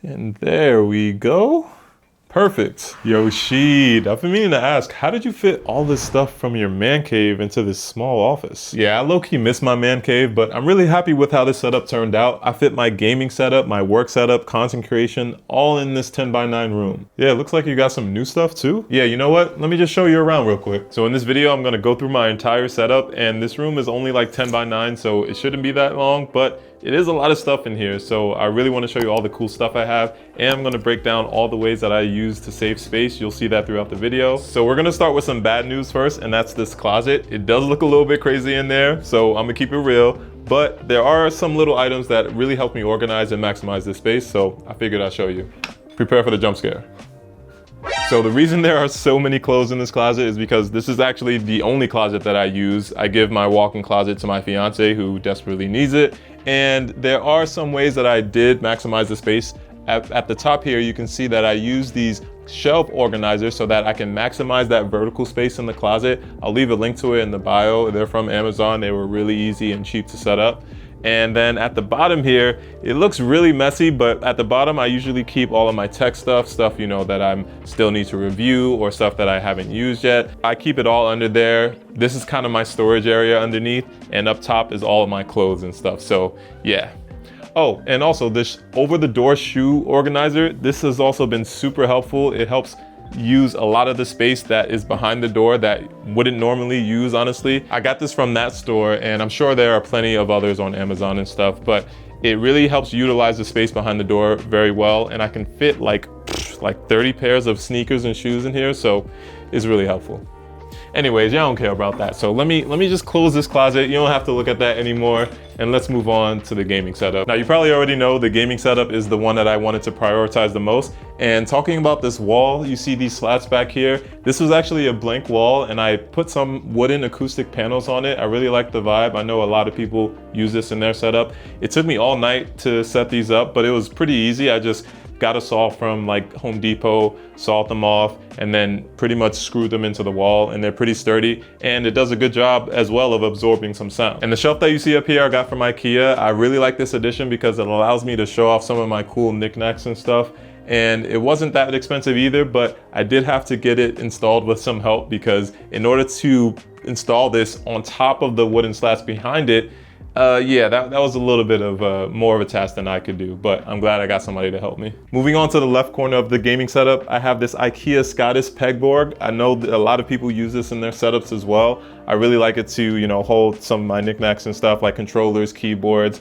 And there we go. Perfect. Yo, Sheed, I've been meaning to ask, how did you fit all this stuff from your man cave into this small office? Yeah, I low-key miss my man cave, but I'm really happy with how this setup turned out. I fit my gaming setup, my work setup, content creation, all in this 10x9 room. Yeah, it looks like you got some new stuff too. Yeah, you know what? Let me just show you around real quick. So in this video, I'm gonna go through my entire setup, and this room is only like 10x9, so it shouldn't be that long, but it is a lot of stuff in here, so I really want to show you all the cool stuff I have, and I'm going to break down all the ways that I use to save space. You'll see that throughout the video. So we're going to start with some bad news first, and that's this closet. It does look a little bit crazy in there, so I'm gonna keep it real, but there are some little items that really help me organize and maximize this space, so I figured I'd show you. Prepare for the jump scare. So the reason there are so many clothes in this closet is because this is actually the only closet that I use. I give my walk-in closet to my fiance who desperately needs it. And there are some ways that I did maximize the space. At the top here, you can see that I use these shelf organizers so that I can maximize that vertical space in the closet. I'll leave a link to it in the bio. They're from Amazon. They were really easy and cheap to set up. And then at the bottom here, it looks really messy, but at the bottom, I usually keep all of my tech stuff, you know, that I still need to review or stuff that I haven't used yet. I keep it all under there. This is kind of my storage area underneath, and up top is all of my clothes and stuff. So yeah. Oh, and also this over-the-door shoe organizer, this has also been super helpful. It helps use a lot of the space that is behind the door that wouldn't normally use, honestly. I got this from that store, and I'm sure there are plenty of others on Amazon and stuff, but it really helps utilize the space behind the door very well, and I can fit like 30 pairs of sneakers and shoes in here, so it's really helpful. Anyways, y'all don't care about that. So let me just close this closet. You don't have to look at that anymore. And let's move on to the gaming setup. Now, you probably already know the gaming setup is the one that I wanted to prioritize the most. And talking about this wall, you see these slats back here. This was actually a blank wall, and I put some wooden acoustic panels on it. I really like the vibe. I know a lot of people use this in their setup. It took me all night to set these up, but it was pretty easy. I just got a saw from like Home Depot, sawed them off, and then pretty much screwed them into the wall, and they're pretty sturdy, and it does a good job as well of absorbing some sound. And the shelf that you see up here I got from IKEA. I really like this addition because it allows me to show off some of my cool knickknacks and stuff. And it wasn't that expensive either, but I did have to get it installed with some help because in order to install this on top of the wooden slats behind it, yeah, that was a little bit of more of a task than I could do, but I'm glad I got somebody to help me. Moving on to the left corner of the gaming setup, I have this IKEA Scottish pegboard. I know that a lot of people use this in their setups as well. I really like it to, you know, hold some of my knickknacks and stuff like controllers, keyboards,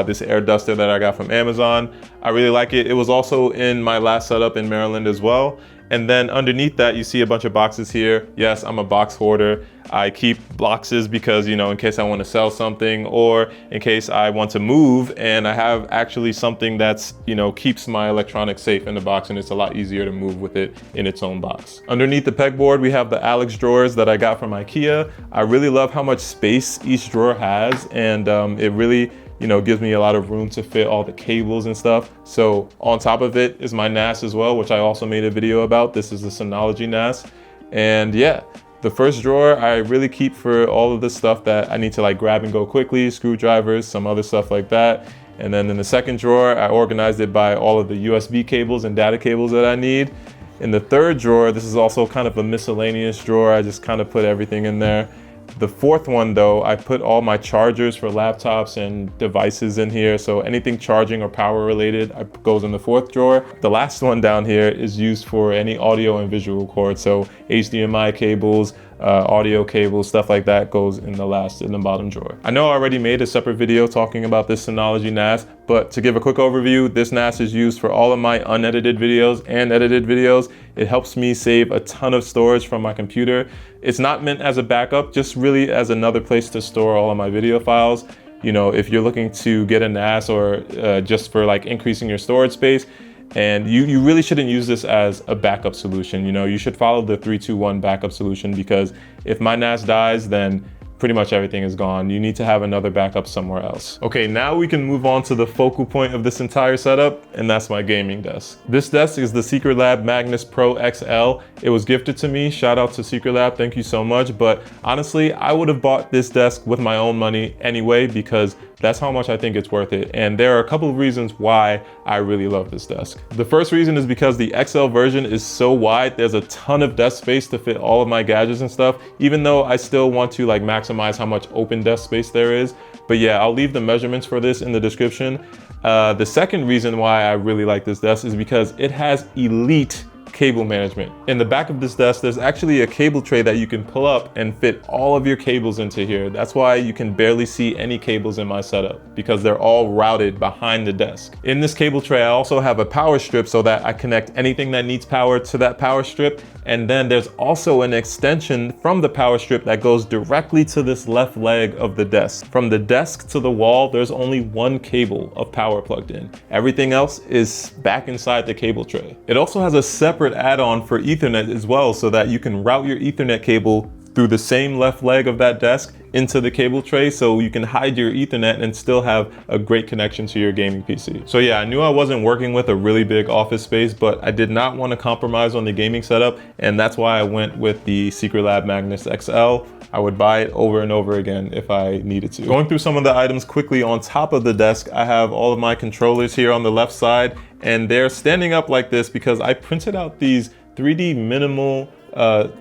this air duster that I got from Amazon. I really like it. It was also in my last setup in Maryland as well. And then underneath that, you see a bunch of boxes here. Yes, I'm a box hoarder. I keep boxes because, you know, in case I want to sell something or in case I want to move and I have actually something that's, you know, keeps my electronics safe in the box, and it's a lot easier to move with it in its own box. Underneath the pegboard, we have the Alex drawers that I got from IKEA. I really love how much space each drawer has, and it really, you know, gives me a lot of room to fit all the cables and stuff. So on top of it is my NAS as well, which I also made a video about. This is the Synology NAS. And yeah, the first drawer I really keep for all of the stuff that I need to like grab and go quickly, screwdrivers, some other stuff like that. And then in the second drawer, I organized it by all of the USB cables and data cables that I need. In the third drawer, this is also kind of a miscellaneous drawer. I just kind of put everything in there. The fourth one though, I put all my chargers for laptops and devices in here. So anything charging or power related goes in the fourth drawer. The last one down here is used for any audio and visual cords. So HDMI cables, audio cables, stuff like that goes in the bottom drawer. I know I already made a separate video talking about this Synology NAS, but to give a quick overview, this NAS is used for all of my unedited videos and edited videos. It helps me save a ton of storage from my computer. It's not meant as a backup, just really as another place to store all of my video files. You know, if you're looking to get a NAS or just for like increasing your storage space, and you really shouldn't use this as a backup solution. You know, you should follow the 3-2-1 backup solution, because if my NAS dies, then pretty much everything is gone. You need to have another backup somewhere else. Okay, now we can move on to the focal point of this entire setup, and that's my gaming desk. This desk is the Secretlab Magnus Pro XL. It was gifted to me. Shout out to Secretlab, thank you so much. But honestly, I would have bought this desk with my own money anyway, because That's how much I think it's worth it. And there are a couple of reasons why I really love this desk. The first reason is because the XL version is so wide, there's a ton of desk space to fit all of my gadgets and stuff, even though I still want to like maximize how much open desk space there is. But yeah, I'll leave the measurements for this in the description. The second reason why I really like this desk is because it has elite cable management. In the back of this desk, there's actually a cable tray that you can pull up and fit all of your cables into here. That's why you can barely see any cables in my setup, because they're all routed behind the desk. In this cable tray, I also have a power strip so that I connect anything that needs power to that power strip. And then there's also an extension from the power strip that goes directly to this left leg of the desk. From the desk to the wall, there's only one cable of power plugged in. Everything else is back inside the cable tray. It also has a separate add-on for Ethernet as well, so that you can route your Ethernet cable through the same left leg of that desk into the cable tray, so you can hide your Ethernet and still have a great connection to your gaming PC. So yeah, I knew I wasn't working with a really big office space, but I did not want to compromise on the gaming setup, and that's why I went with the Secretlab Magnus XL. I would buy it over and over again if I needed to. Going through some of the items quickly, on top of the desk, I have all of my controllers here on the left side, and they're standing up like this because I printed out these 3D minimal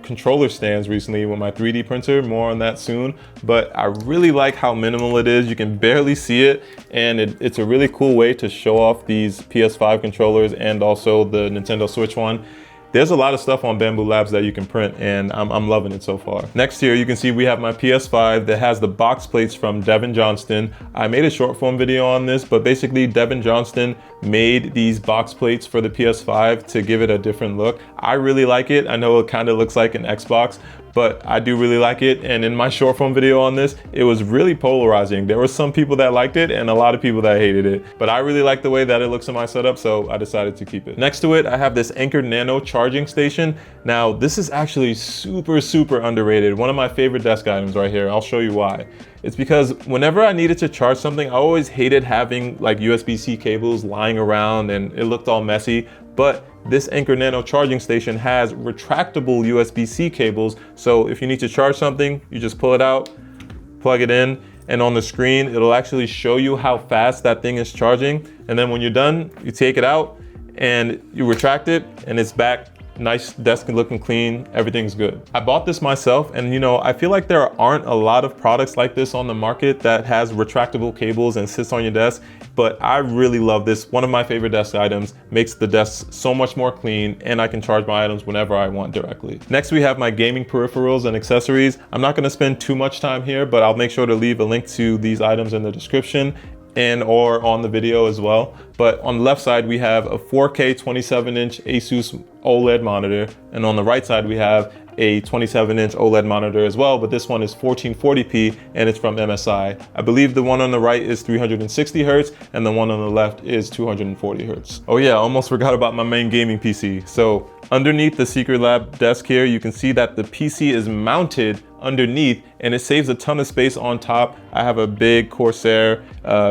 controller stands recently with my 3D printer. More on that soon, but I really like how minimal it is. You can barely see it, and it's a really cool way to show off these PS5 controllers and also the Nintendo Switch one. There's a lot of stuff on Bambu Labs that you can print, and I'm loving it so far. Next here, you can see we have my PS5 that has the box plates from Devin Johnston. I made a short form video on this, but basically Devin Johnston made these box plates for the PS5 to give it a different look. I really like it. I know it kind of looks like an Xbox, but I do really like it. And in my short form video on this, it was really polarizing. There were some people that liked it and a lot of people that hated it, but I really like the way that it looks in my setup, so I decided to keep it. Next to it, I have this Anker Nano charging station. Now, this is actually super underrated. One of my favorite desk items right here. I'll show you why. It's because whenever I needed to charge something, I always hated having like USB-C cables lying around and it looked all messy. But this Anker Nano charging station has retractable USB-C cables. So if you need to charge something, you just pull it out, plug it in, and on the screen, it'll actually show you how fast that thing is charging. And then when you're done, you take it out and you retract it and it's back. Nice desk looking clean, everything's good. I bought this myself, and you know, I feel like there aren't a lot of products like this on the market that has retractable cables and sits on your desk, but I really love this. One of my favorite desk items, makes the desk so much more clean, and I can charge my items whenever I want directly. Next, we have my gaming peripherals and accessories. I'm not gonna spend too much time here, but I'll make sure to leave a link to these items in the description and or on the video as well. But on the left side, we have a 4K 27-inch Asus OLED monitor, and on the right side, we have a 27-inch OLED monitor as well, but this one is 1440p and it's from MSI. I believe the one on the right is 360 Hertz and the one on the left is 240 Hertz. Oh yeah, I almost forgot about my main gaming PC. So underneath the Secretlab desk here, you can see that the PC is mounted underneath and it saves a ton of space on top. I have a big Corsair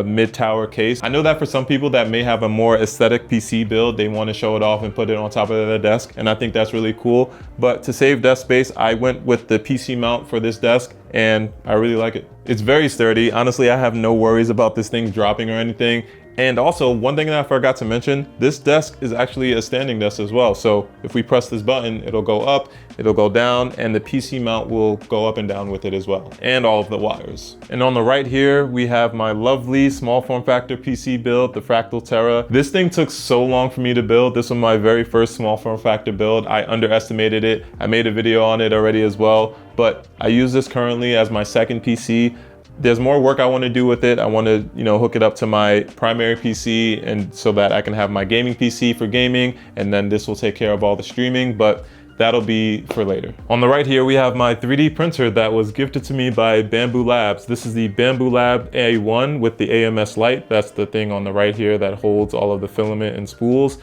mid-tower case. I know that for some people that may have a more aesthetic PC build, they want to show it off and put it on top of their desk, and I think that's really cool. But to save desk space, I went with the PC mount for this desk and I really like it. It's very sturdy. Honestly, I have no worries about this thing dropping or anything. And also, one thing that I forgot to mention, this desk is actually a standing desk as well. So if we press this button, it'll go up, it'll go down, and the PC mount will go up and down with it as well, and all of the wires. And on the right here, we have my lovely small form factor PC build, the Fractal Terra. This thing took so long for me to build. This was my very first small form factor build. I underestimated it. I made a video on it already as well, but I use this currently as my second PC. There's more work I want to do with it. I want to, hook it up to my primary PC, and so that I can have my gaming PC for gaming, and then this will take care of all the streaming, but that'll be for later. On the right here, we have my 3D printer that was gifted to me by Bambu Labs. This is the Bambu Lab A1 with the AMS light. That's the thing on the right here that holds all of the filament and spools.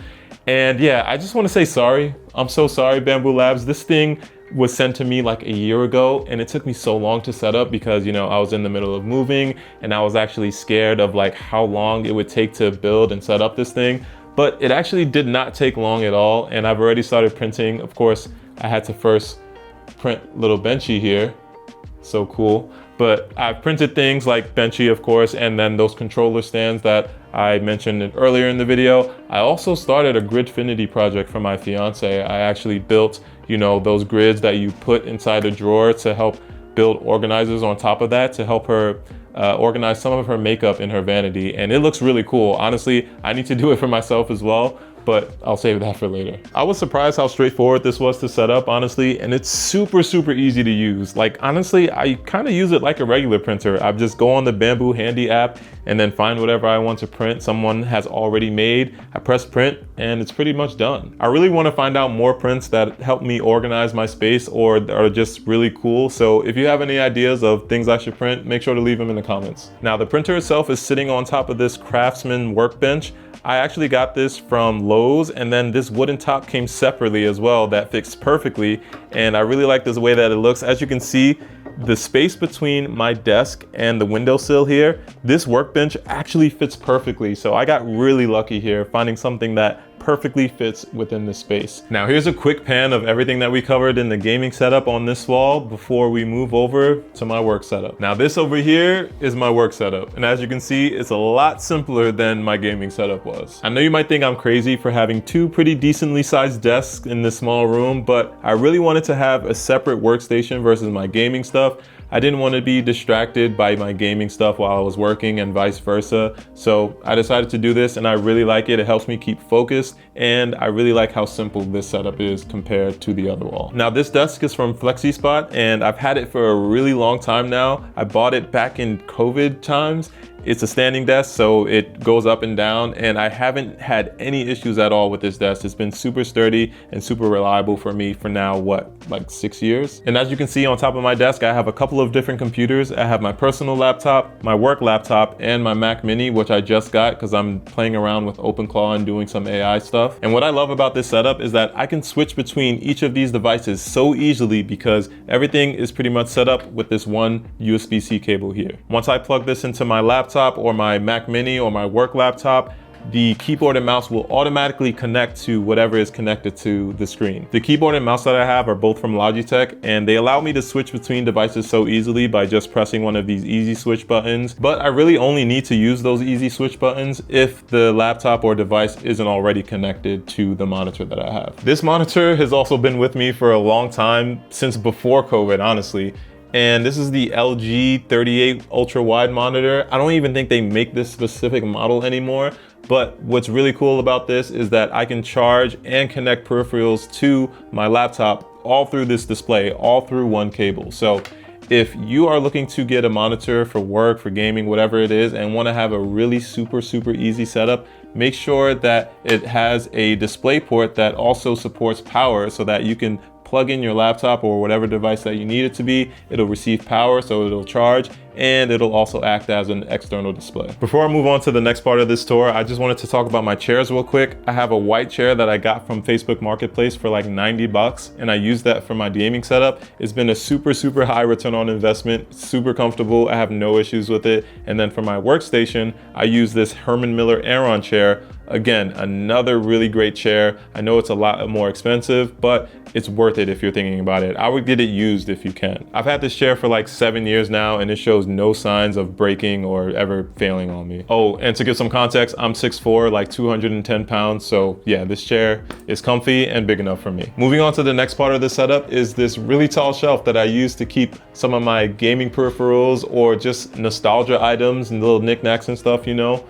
And yeah, I just want to say sorry. I'm so sorry, Bambu Labs. This thing was sent to me like a year ago, and it took me so long to set up because I was in the middle of moving and I was actually scared of like how long it would take to build and set up this thing. But it actually did not take long at all, and I've already started printing. Of course, I had to first print little Benchy here. So cool. But I've printed things like Benchy, of course, and then those controller stands that I mentioned earlier in the video. I also started a Gridfinity project for my fiance. I actually built, you know, those grids that you put inside a drawer to help build organizers on top of that to help her organize some of her makeup in her vanity. And it looks really cool. Honestly, I need to do it for myself as well, but I'll save that for later. I was surprised how straightforward this was to set up, honestly, and it's super easy to use. Like, honestly, I kind of use it like a regular printer. I just go on the Bamboo Handy app and then find whatever I want to print someone has already made. I press print and it's pretty much done. I really want to find out more prints that help me organize my space or are just really cool. So if you have any ideas of things I should print, make sure to leave them in the comments. Now, the printer itself is sitting on top of this Craftsman workbench. I actually got this from Lowe's, and then this wooden top came separately as well that fits perfectly, and I really like this way that it looks. As you can see, the space between my desk and the windowsill here, this workbench actually fits perfectly. So I got really lucky here finding something that perfectly fits within this space. Now here's a quick pan of everything that we covered in the gaming setup on this wall before we move over to my work setup. Now this over here is my work setup, and as you can see, it's a lot simpler than my gaming setup was. I know you might think I'm crazy for having two pretty decently sized desks in this small room, but I really wanted to have a separate workstation versus my gaming stuff. I didn't want to be distracted by my gaming stuff while I was working and vice versa. So I decided to do this, and I really like it. It helps me keep focused, and I really like how simple this setup is compared to the other wall. Now this desk is from FlexiSpot, and I've had it for a really long time now. I bought it back in COVID times. It's a standing desk, so it goes up and down, and I haven't had any issues at all with this desk. It's been super sturdy and super reliable for me for now, what, like 6 years? And as you can see on top of my desk, I have a couple of different computers. I have my personal laptop, my work laptop, and my Mac Mini, which I just got because I'm playing around with OpenClaw and doing some AI stuff. And what I love about this setup is that I can switch between each of these devices so easily because everything is pretty much set up with this one USB-C cable here. Once I plug this into my laptop or my Mac Mini or my work laptop, the keyboard and mouse will automatically connect to whatever is connected to the screen. The keyboard and mouse that I have are both from Logitech, and they allow me to switch between devices so easily by just pressing one of these easy switch buttons. But I really only need to use those easy switch buttons if the laptop or device isn't already connected to the monitor that I have. This monitor has also been with me for a long time, since before COVID, honestly. And this is the LG 38 ultra wide monitor. I don't even think they make this specific model anymore, but what's really cool about this is that I can charge and connect peripherals to my laptop all through this display, all through one cable. So if you are looking to get a monitor for work, for gaming, whatever it is, and want to have a really super easy setup, make sure that it has a display port that also supports power so that you can plug in your laptop or whatever device that you need it to be. It'll receive power, so it'll charge, and it'll also act as an external display. Before I move on to the next part of this tour, I just wanted to talk about my chairs real quick. I have a white chair that I got from Facebook Marketplace for like 90 bucks, and I use that for my gaming setup. It's been a super high return on investment, super comfortable. I have no issues with it. And then for my workstation, I use this Herman Miller Aeron chair. Again, another really great chair. I know it's a lot more expensive, but it's worth it if you're thinking about it. I would get it used if you can. I've had this chair for like 7 years now, and it shows no signs of breaking or ever failing on me. Oh, and to give some context, I'm 6'4", like 210 pounds. So yeah, this chair is comfy and big enough for me. Moving on to the next part of the setup is this really tall shelf that I use to keep some of my gaming peripherals or just nostalgia items and little knickknacks and stuff, you know.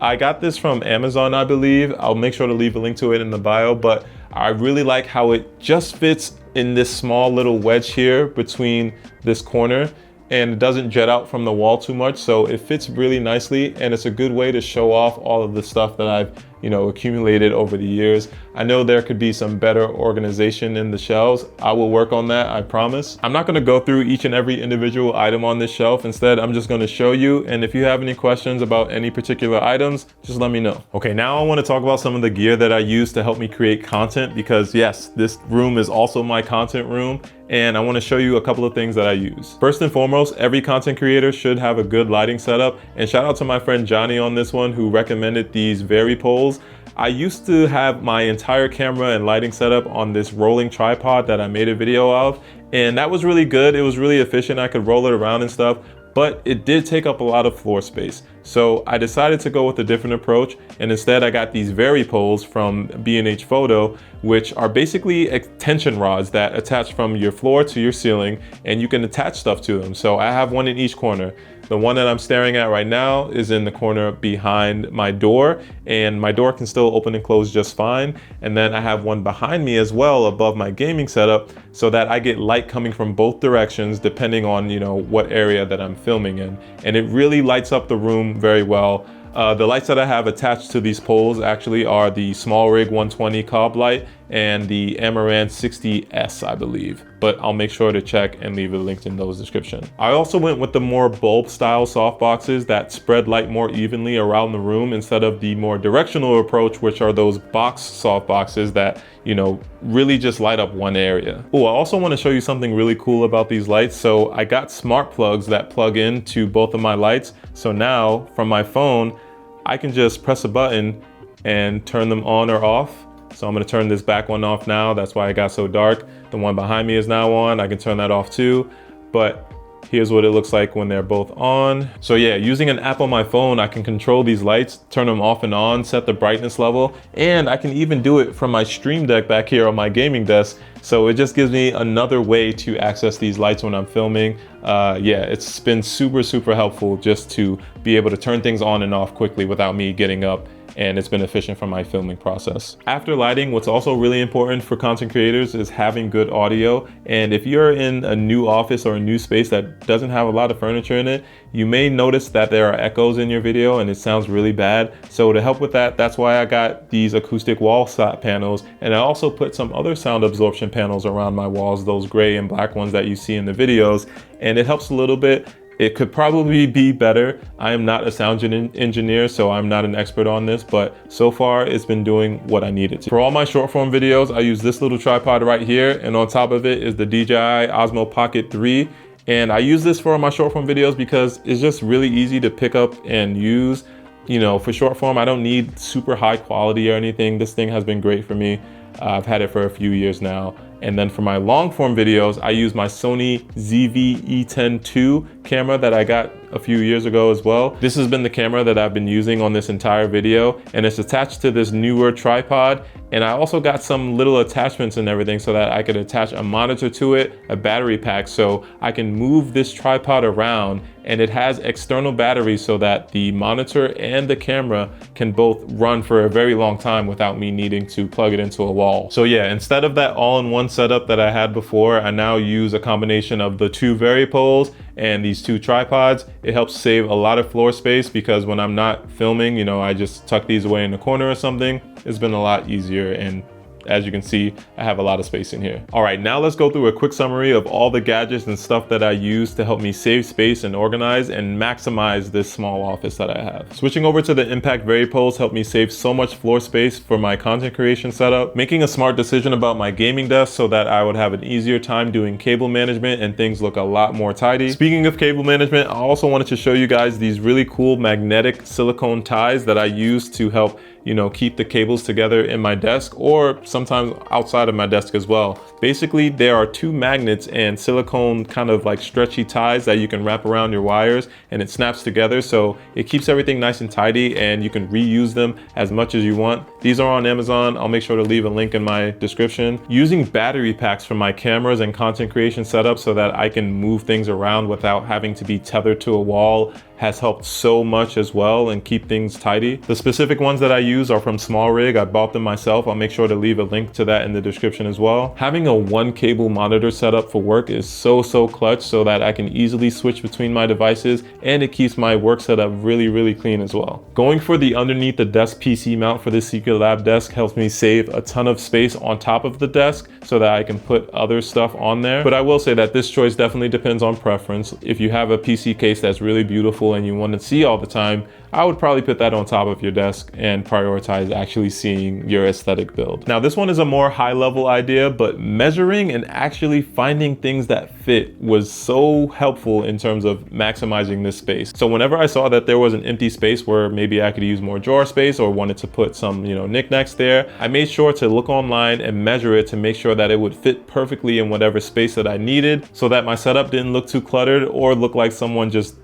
I got this from Amazon, I believe. I'll make sure to leave a link to it in the bio, but I really like how it just fits in this small little wedge here between this corner, and it doesn't jet out from the wall too much, so it fits really nicely, and it's a good way to show off all of the stuff that I've accumulated over the years. I know there could be some better organization in the shelves. I will work on that, I promise. I'm not gonna go through each and every individual item on this shelf. Instead, I'm just gonna show you, and if you have any questions about any particular items, just let me know. Okay, now I wanna talk about some of the gear that I use to help me create content, because yes, this room is also my content room, and I wanna show you a couple of things that I use. First and foremost, every content creator should have a good lighting setup, and shout out to my friend Johnny on this one who recommended these Very poles. I used to have my entire camera and lighting setup on this rolling tripod that I made a video of, and that was really good. It was really efficient. I could roll it around and stuff, but it did take up a lot of floor space. So I decided to go with a different approach, and instead I got these Vary poles from B&H Photo, which are basically tension rods that attach from your floor to your ceiling, and you can attach stuff to them. So I have one in each corner. The one that I'm staring at right now is in the corner behind my door, and my door can still open and close just fine. And then I have one behind me as well above my gaming setup, so that I get light coming from both directions depending on, you know, what area that I'm filming in. And it really lights up the room very well. The lights that I have attached to these poles actually are the SmallRig 120 cob light and the Amaranth 60S, I believe, but I'll make sure to check and leave it linked in those description. I also went with the more bulb style softboxes that spread light more evenly around the room instead of the more directional approach, which are those box softboxes that, you know, really just light up one area. Oh, I also want to show you something really cool about these lights. So I got smart plugs that plug into both of my lights. So now from my phone, I can just press a button and turn them on or off. So I'm going to turn this back one off now. That's why it got so dark. The one behind me is now on. I can turn that off too. But here's what it looks like when they're both on. So yeah, using an app on my phone, I can control these lights, turn them off and on, set the brightness level, and I can even do it from my Stream Deck back here on my gaming desk. So it just gives me another way to access these lights when I'm filming. Yeah, it's been super helpful just to be able to turn things on and off quickly without me getting up, and it's been efficient for my filming process. After lighting, what's also really important for content creators is having good audio. And if you're in a new office or a new space that doesn't have a lot of furniture in it, you may notice that there are echoes in your video and it sounds really bad. So to help with that, that's why I got these acoustic wall panels, and I also put some other sound absorption panels around my walls, those gray and black ones that you see in the videos, and it helps a little bit. It could probably be better. I am not a sound engineer, so I'm not an expert on this, but so far it's been doing what I needed to. For all my short form videos, I use this little tripod right here, and on top of it is the DJI Osmo Pocket 3. And I use this for my short form videos because it's just really easy to pick up and use. You know, for short form, I don't need super high quality or anything. This thing has been great for me. I've had it for a few years now. And then for my long form videos, I use my Sony ZV-E10 II camera that I got a few years ago as well. This has been the camera that I've been using on this entire video, and it's attached to this newer tripod. And I also got some little attachments and everything so that I could attach a monitor to it, a battery pack, so I can move this tripod around, and it has external batteries so that the monitor and the camera can both run for a very long time without me needing to plug it into a wall. So yeah, instead of that all-in-one setup that I had before, I now use a combination of the two Vary poles and these two tripods. It helps save a lot of floor space because when I'm not filming, you know, I just tuck these away in the corner or something. It's been a lot easier, and as you can see, I have a lot of space in here. All right, now let's go through a quick summary of all the gadgets and stuff that I use to help me save space and organize and maximize this small office that I have. Switching over to the Impact Vary poles helped me save so much floor space for my content creation setup, making a smart decision about my gaming desk so that I would have an easier time doing cable management and things look a lot more tidy. Speaking of cable management, I also wanted to show you guys these really cool magnetic silicone ties that I use to help, you know, keep the cables together in my desk or sometimes outside of my desk as well. Basically, there are two magnets and silicone kind of like stretchy ties that you can wrap around your wires, and it snaps together, so it keeps everything nice and tidy, and you can reuse them as much as you want. These are on Amazon. I'll make sure to leave a link in my description. Using battery packs for my cameras and content creation setup so that I can move things around without having to be tethered to a wall has helped so much as well and keep things tidy. The specific ones that I use are from SmallRig. I bought them myself. I'll make sure to leave a link to that in the description as well. Having a one cable monitor setup for work is so clutch so that I can easily switch between my devices, and it keeps my work setup really clean as well. Going for the underneath the desk PC mount for this Secret Lab desk helps me save a ton of space on top of the desk so that I can put other stuff on there. But I will say that this choice definitely depends on preference. If you have a PC case that's really beautiful and you want to see all the time, I would probably put that on top of your desk and prioritize actually seeing your aesthetic build. Now, this one is a more high level idea, but measuring and actually finding things that fit was so helpful in terms of maximizing this space. So whenever I saw that there was an empty space where maybe I could use more drawer space or wanted to put some, knickknacks there, I made sure to look online and measure it to make sure that it would fit perfectly in whatever space that I needed, so that my setup didn't look too cluttered or look like someone just,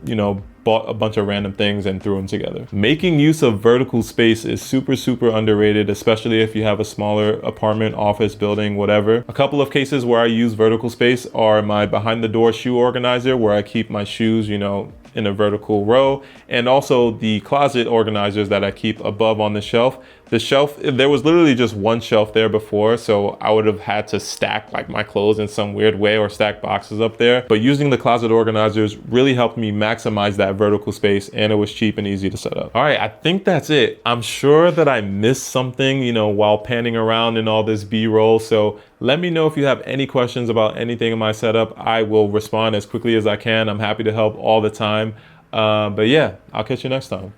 bought a bunch of random things and threw them together. Making use of vertical space is super underrated, especially if you have a smaller apartment, office, building, whatever. A couple of cases where I use vertical space are my behind the door shoe organizer, where I keep my shoes, in a vertical row, and also the closet organizers that I keep above on the shelf. The shelf, there was literally just one shelf there before, so I would have had to stack like my clothes in some weird way or stack boxes up there. But using the closet organizers really helped me maximize that vertical space, and it was cheap and easy to set up. All right, I think that's it. I'm sure that I missed something, while panning around in all this B-roll. So let me know if you have any questions about anything in my setup. I will respond as quickly as I can. I'm happy to help all the time. But yeah, I'll catch you next time.